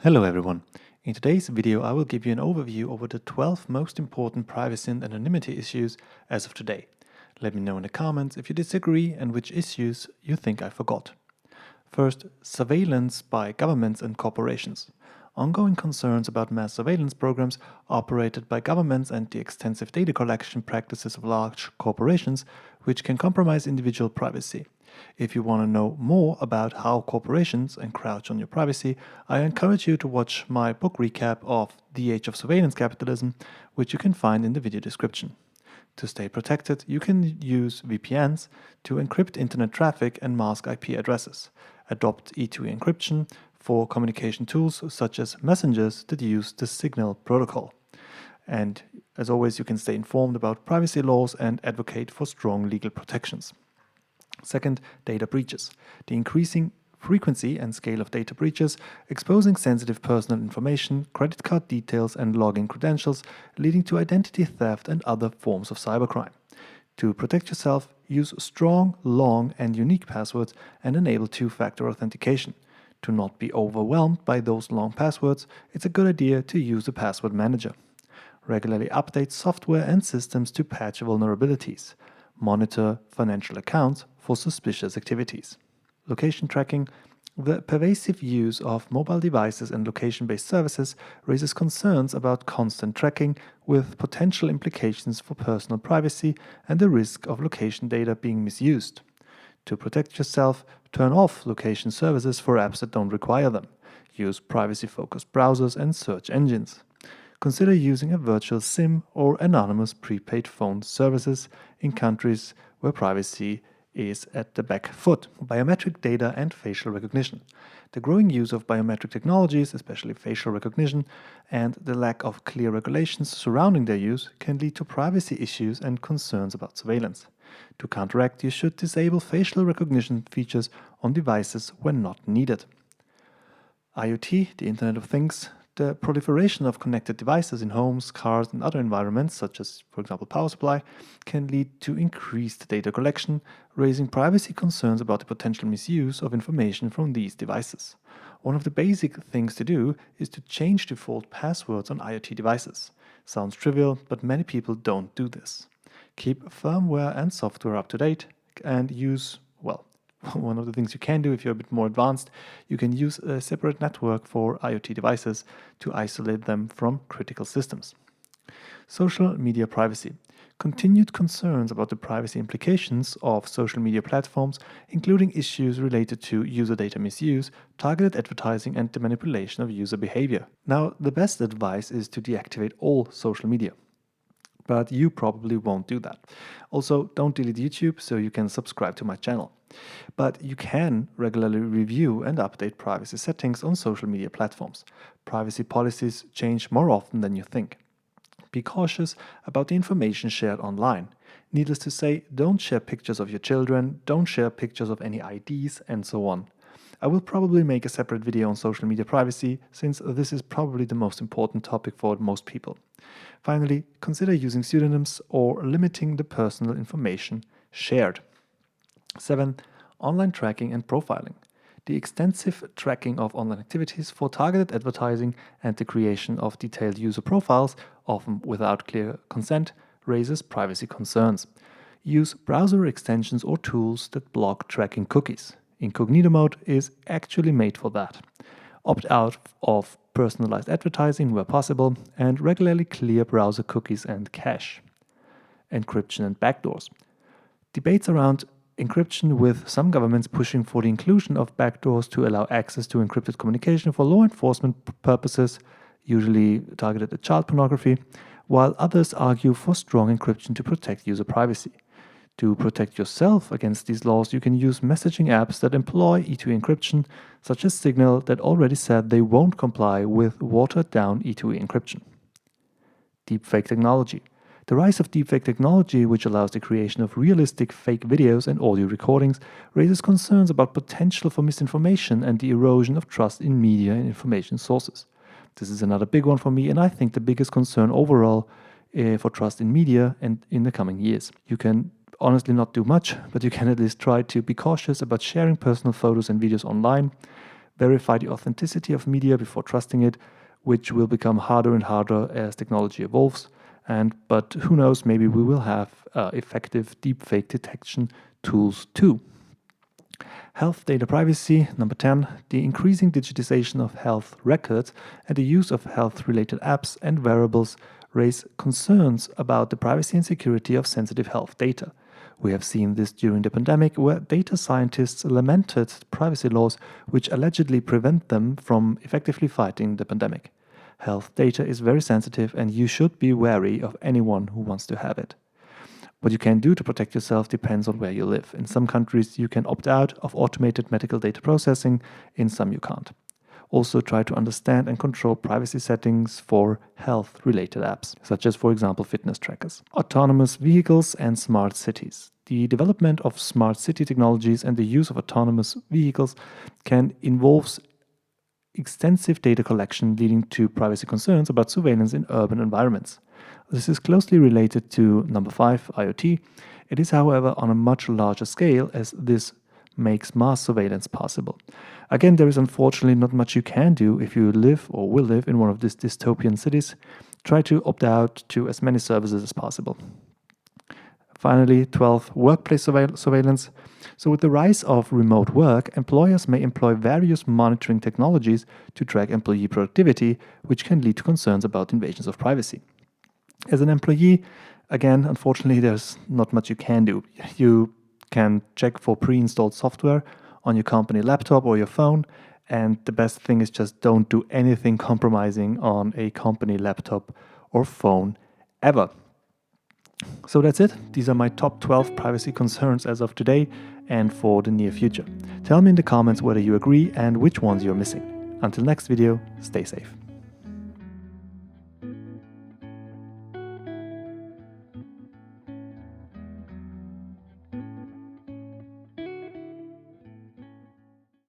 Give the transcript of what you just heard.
Hello everyone. In today's video I will give you an overview over the 12 most important privacy and anonymity issues as of today. Let me know in the comments if you disagree and which issues you think I forgot. First, surveillance by governments and corporations. Ongoing concerns about mass surveillance programs operated by governments and the extensive data collection practices of large corporations, which can compromise individual privacy. If you want to know more about how corporations encroach on your privacy, I encourage you to watch my book recap of The Age of Surveillance Capitalism, which you can find in the video description. To stay protected, you can use VPNs to encrypt internet traffic and mask IP addresses. Adopt E2E encryption for communication tools such as messengers that use the Signal protocol. And as always, you can stay informed about privacy laws and advocate for strong legal protections. Second, data breaches. The increasing frequency and scale of data breaches, exposing sensitive personal information, credit card details, and login credentials, leading to identity theft and other forms of cybercrime. To protect yourself, use strong, long, and unique passwords and enable two-factor authentication. To not be overwhelmed by those long passwords, it's a good idea to use a password manager. Regularly update software and systems to patch vulnerabilities. Monitor financial accounts for suspicious activities. Location tracking. The pervasive use of mobile devices and location-based services raises concerns about constant tracking with potential implications for personal privacy and the risk of location data being misused. To protect yourself, turn off location services for apps that don't require them. Use privacy-focused browsers and search engines. Consider using a virtual SIM or anonymous prepaid phone services in countries where privacy is at the back foot. Biometric data and facial recognition. The growing use of biometric technologies, especially facial recognition, and the lack of clear regulations surrounding their use can lead to privacy issues and concerns about surveillance. To counteract, you should disable facial recognition features on devices when not needed. IoT, the Internet of Things. The proliferation of connected devices in homes, cars, and other environments, such as, for example, power supply, can lead to increased data collection, raising privacy concerns about the potential misuse of information from these devices. One of the basic things to do is to change default passwords on IoT devices. Sounds trivial, but many people don't do this. Keep firmware and software up to date and use, one of the things you can do if you're a bit more advanced, you can use a separate network for IoT devices to isolate them from critical systems. Social media privacy. Continued concerns about the privacy implications of social media platforms, including issues related to user data misuse, targeted advertising, and the manipulation of user behavior. Now, the best advice is to deactivate all social media. But you probably won't do that. Also, don't delete YouTube so you can subscribe to my channel. But you can regularly review and update privacy settings on social media platforms. Privacy policies change more often than you think. Be cautious about the information shared online. Needless to say, don't share pictures of your children, don't share pictures of any IDs, and so on. I will probably make a separate video on social media privacy, since this is probably the most important topic for most people. Finally, consider using pseudonyms or limiting the personal information shared. 7. Online tracking and profiling. The extensive tracking of online activities for targeted advertising and the creation of detailed user profiles, often without clear consent, raises privacy concerns. Use browser extensions or tools that block tracking cookies. Incognito mode is actually made for that. Opt out of personalized advertising where possible, and regularly clear browser cookies and cache. Encryption and backdoors. Debates around encryption, with some governments pushing for the inclusion of backdoors to allow access to encrypted communication for law enforcement purposes, usually targeted at child pornography, while others argue for strong encryption to protect user privacy. To protect yourself against these laws, you can use messaging apps that employ E2E encryption, such as Signal, that already said they won't comply with watered-down E2E encryption. Deepfake technology. The rise of deepfake technology, which allows the creation of realistic fake videos and audio recordings, raises concerns about potential for misinformation and the erosion of trust in media and information sources. This is another big one for me, and I think the biggest concern overall for trust in media and in the coming years. You can honestly not do much, but you can at least try to be cautious about sharing personal photos and videos online. Verify the authenticity of media before trusting it, which will become harder and harder as technology evolves. But who knows, maybe we will have effective deepfake detection tools too. Health data privacy. Number 10, the increasing digitization of health records and the use of health-related apps and wearables raise concerns about the privacy and security of sensitive health data. We have seen this during the pandemic, where data scientists lamented privacy laws which allegedly prevent them from effectively fighting the pandemic. Health data is very sensitive, and you should be wary of anyone who wants to have it. What you can do to protect yourself depends on where you live. In some countries, you can opt out of automated medical data processing, in some you can't. Also, try to understand and control privacy settings for health-related apps, such as, for example, fitness trackers. Autonomous vehicles and smart cities. The development of smart city technologies and the use of autonomous vehicles can involve extensive data collection, leading to privacy concerns about surveillance in urban environments. This is closely related to number 5, IoT. It is, however, on a much larger scale, as this makes mass surveillance possible. Again, there is unfortunately not much you can do if you live or will live in one of these dystopian cities. Try to opt out to as many services as possible. Finally, 12, workplace surveillance. So with the rise of remote work, employers may employ various monitoring technologies to track employee productivity, which can lead to concerns about invasions of privacy. As an employee, again, unfortunately, there's not much you can do. You can check for pre-installed software on your company laptop or your phone, and the best thing is just don't do anything compromising on a company laptop or phone ever. So that's it. These are my top 12 privacy concerns as of today and for the near future. Tell me in the comments whether you agree and which ones you're missing. Until next video, stay safe.